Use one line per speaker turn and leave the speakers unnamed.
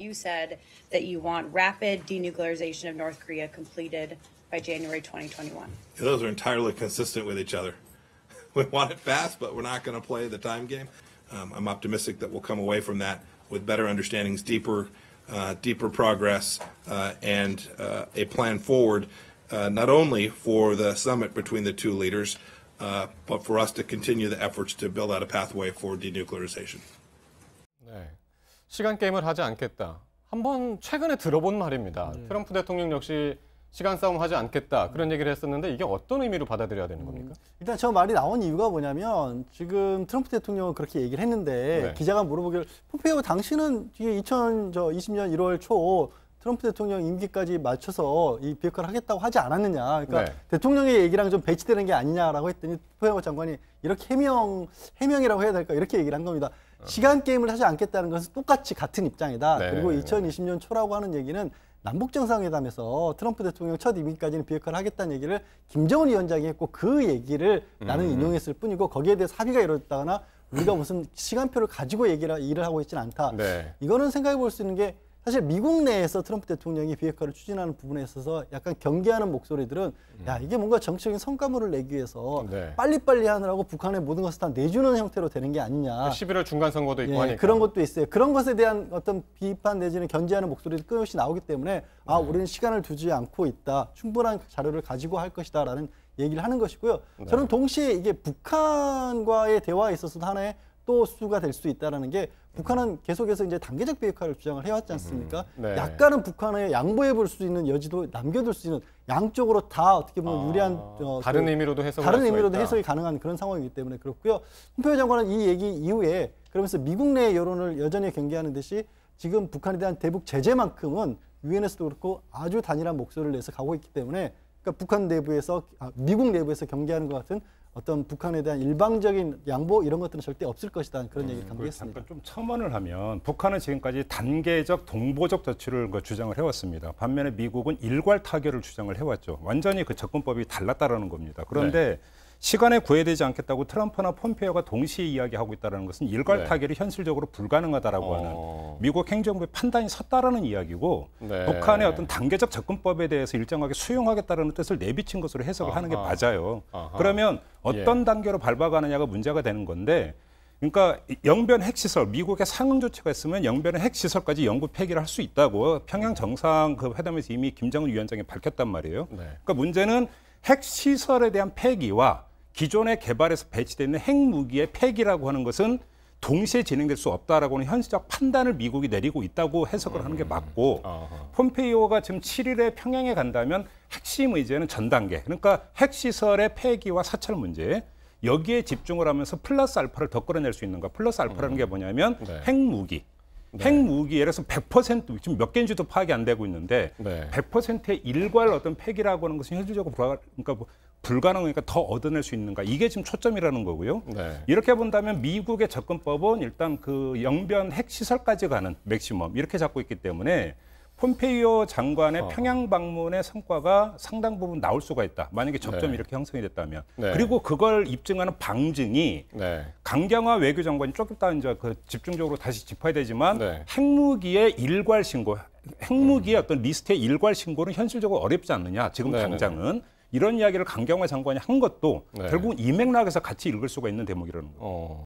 you said that you want rapid denuclearization of North Korea completed by January 2021.
Those are entirely consistent with each other. We want it fast, but we're not going to play the time game. I'm optimistic that we'll come away from that with better understandings, deeper progress, and a plan forward, not only for the summit between the two leaders, but for us to continue the efforts to build out a pathway for denuclearization.
네, 시간 게임을 하지 않겠다. 한번 최근에 들어본 말입니다. 트럼프 대통령 역시 시간 싸움 하지 않겠다 그런 얘기를 했었는데 이게 어떤 의미로 받아들여야 되는 겁니까?
일단 저 말이 나온 이유가 뭐냐면 지금 트럼프 대통령은 그렇게 얘기를 했는데
네.
기자가 물어보기를 폼페이오 당신은 2020년 1월 초 트럼프 대통령 임기까지 맞춰서 이 비핵화를 하겠다고 하지 않았느냐. 그러니까
네.
대통령의 얘기랑 좀 배치되는 게 아니냐라고 했더니 폼페이오 장관이 이렇게 해명이라고 해야 될까 이렇게 얘기를 한 겁니다. 시간 게임을 하지 않겠다는 것은 똑같이 같은 입장이다.
네.
그리고 2020년 초라고 하는 얘기는 남북 정상회담에서 트럼프 대통령 첫 임기까지는 비핵화를 하겠다는 얘기를 김정은 위원장이 했고 그 얘기를 나는 인용했을 뿐이고 거기에 대해서 합의가 이루어졌다거나 우리가 무슨 시간표를 가지고 일을 하고 있지는 않다.
네.
이거는 생각해 볼 수 있는 게 사실 미국 내에서 트럼프 대통령이 비핵화를 추진하는 부분에 있어서 약간 경계하는 목소리들은 야 이게 뭔가 정치적인 성과물을 내기 위해서
네.
빨리빨리 하느라고 북한의 모든 것을 다 내주는 형태로 되는 게 아니냐.
11월 중간 선거도 있고 하니까.
그런 것도 있어요. 그런 것에 대한 어떤 비판 내지는 견제하는 목소리도 끊임없이 나오기 때문에 아 우리는 시간을 두지 않고 있다. 충분한 자료를 가지고 할 것이다라는 얘기를 하는 것이고요. 저는 동시에 이게 북한과의 대화에 있어서도 하나의 또 수가 될 수 있다라는 게 북한은 계속해서 이제 단계적 비핵화를 주장을 해왔지 않습니까?
네.
약간은 북한에 양보해 볼 수 있는 여지도 남겨둘 수 있는 양쪽으로 다 어떻게 보면 유리한
다른 의미로도 해석을
다른
할 수가
의미로도
있다.
해석이 가능한 그런 상황이기 때문에 그렇고요. 폼페이오 장관은 이 얘기 이후에 그러면서 미국 내 여론을 여전히 경계하는 듯이 지금 북한에 대한 대북 제재만큼은 유엔에서도 그렇고 아주 단일한 목소리를 내서 가고 있기 때문에 그러니까 북한 내부에서 미국 내부에서 경계하는 것 같은 어떤 북한에 대한 일방적인 양보 이런 것들은 절대 없을 것이다 그런 얘기를 강조했습니다.
잠깐 좀 첨언을 하면 북한은 지금까지 단계적 동보적 조치를 주장을 해왔습니다. 반면에 미국은 일괄 타결을 주장을 해왔죠. 완전히 그 접근법이 달랐다라는 겁니다. 그런데 시간에 구애되지 않겠다고 트럼프나 폼페이오가 동시에 이야기하고 있다는 것은 일괄 타결이 현실적으로 불가능하다라고 하는 미국 행정부의 판단이 섰다라는 이야기고 북한의 어떤 단계적 접근법에 대해서 일정하게 수용하겠다는 뜻을 내비친 것으로 해석을 하는 게 맞아요. 그러면 어떤 단계로 밟아가느냐가 문제가 되는 건데 그러니까 영변 핵시설, 미국의 상응 조치가 있으면 영변의 핵시설까지 영구 폐기를 할 수 있다고 평양 정상 그 회담에서 이미 김정은 위원장이 밝혔단 말이에요. 그러니까 문제는 핵시설에 대한 폐기와 기존에 개발해서 배치되어 있는 핵무기의 폐기라고 하는 것은 동시에 진행될 수 없다라고 하는 현실적 판단을 미국이 내리고 있다고 해석을 하는 게 맞고 폼페이오가 지금 7일에 평양에 간다면 핵심 의제는 전 단계, 그러니까 핵시설의 폐기와 사찰 문제 여기에 집중을 하면서 플러스 알파를 더 끌어낼 수 있는가. 플러스 알파라는 게 뭐냐면 핵무기. 핵무기 예를 들어서 100% 지금 몇 개인지도 파악이 안 되고 있는데 100%의 일괄 어떤 폐기라고 하는 것은 현실적으로 그러니까 불가능하니까 더 얻어낼 수 있는가 이게 지금 초점이라는 거고요. 이렇게 본다면 미국의 접근법은 일단 그 영변 핵시설까지 가는 맥시멈 이렇게 잡고 있기 때문에 폼페이오 장관의 평양 방문의 성과가 상당 부분 나올 수가 있다. 만약에 접점이 이렇게 형성이 됐다면. 그리고 그걸 입증하는 방증이 강경화 외교장관이 조금 이따 이제 그 집중적으로 다시 짚어야 되지만 핵무기의 일괄 신고, 핵무기의 어떤 리스트의 일괄 신고는 현실적으로 어렵지 않느냐. 지금 당장은. 이런 이야기를 강경화 장관이 한 것도 결국 이 맥락에서 같이 읽을 수가 있는 대목이라는 거예요.